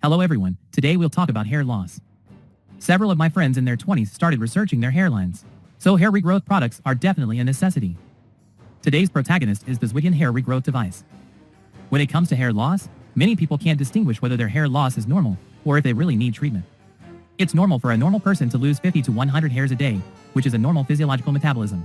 Hello everyone, today we'll talk about hair loss. Several of my friends in their 20s started researching their hairlines, so hair regrowth products are definitely a necessity. Today's protagonist is the ZDEER hair regrowth device. When it comes to hair loss, many people can't distinguish whether their hair loss is normal or if they really need treatment. It's normal for a normal person to lose 50 to 100 hairs a day, which is a normal physiological metabolism.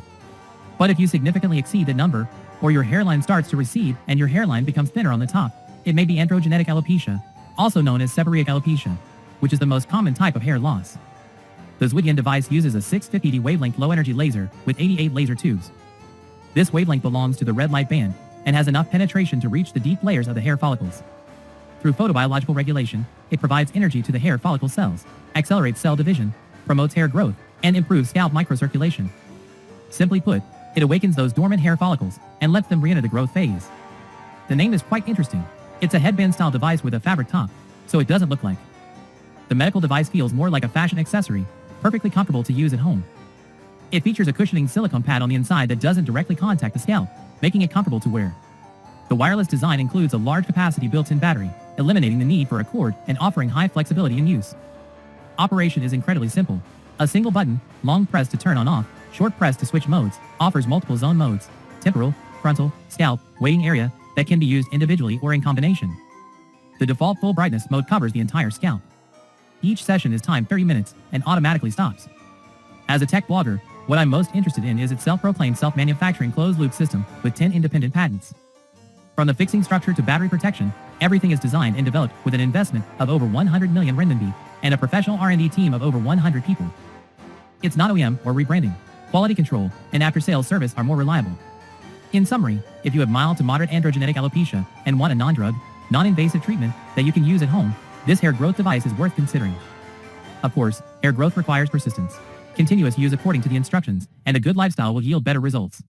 But if you significantly exceed that number, or your hairline starts to recede and your hairline becomes thinner on the top, it may be androgenetic alopecia, also known as seborrheic alopecia, which is the most common type of hair loss. The ZDEER device uses a 650D wavelength low-energy laser with 88 laser tubes. This wavelength belongs to the red light band and has enough penetration to reach the deep layers of the hair follicles. Through photobiological regulation, it provides energy to the hair follicle cells, accelerates cell division, promotes hair growth, and improves scalp microcirculation. Simply put, it awakens those dormant hair follicles and lets them re-enter the growth phase. The name is quite interesting. It's a headband-style device with a fabric top, so it doesn't look like. The medical device feels more like a fashion accessory, perfectly comfortable to use at home. It features a cushioning silicone pad on the inside that doesn't directly contact the scalp, making it comfortable to wear. The wireless design includes a large capacity built-in battery, eliminating the need for a cord and offering high flexibility in use. Operation is incredibly simple. A single button, long press to turn on/off, short press to switch modes, offers multiple zone modes, temporal, frontal, scalp, waiting area, that can be used individually or in combination. The default full brightness mode covers the entire scalp. Each session is timed 30 minutes and automatically stops. As a tech blogger, what I'm most interested in is its self-proclaimed self-manufacturing closed-loop system with 10 independent patents. From the fixing structure to battery protection, everything is designed and developed with an investment of over 100 million renminbi and a professional R&D team of over 100 people. It's not OEM or rebranding. Quality control and after-sales service are more reliable. In summary, if you have mild to moderate androgenetic alopecia and want a non-drug, non-invasive treatment that you can use at home, this hair growth device is worth considering. Of course, hair growth requires persistence, continuous use according to the instructions, and a good lifestyle will yield better results.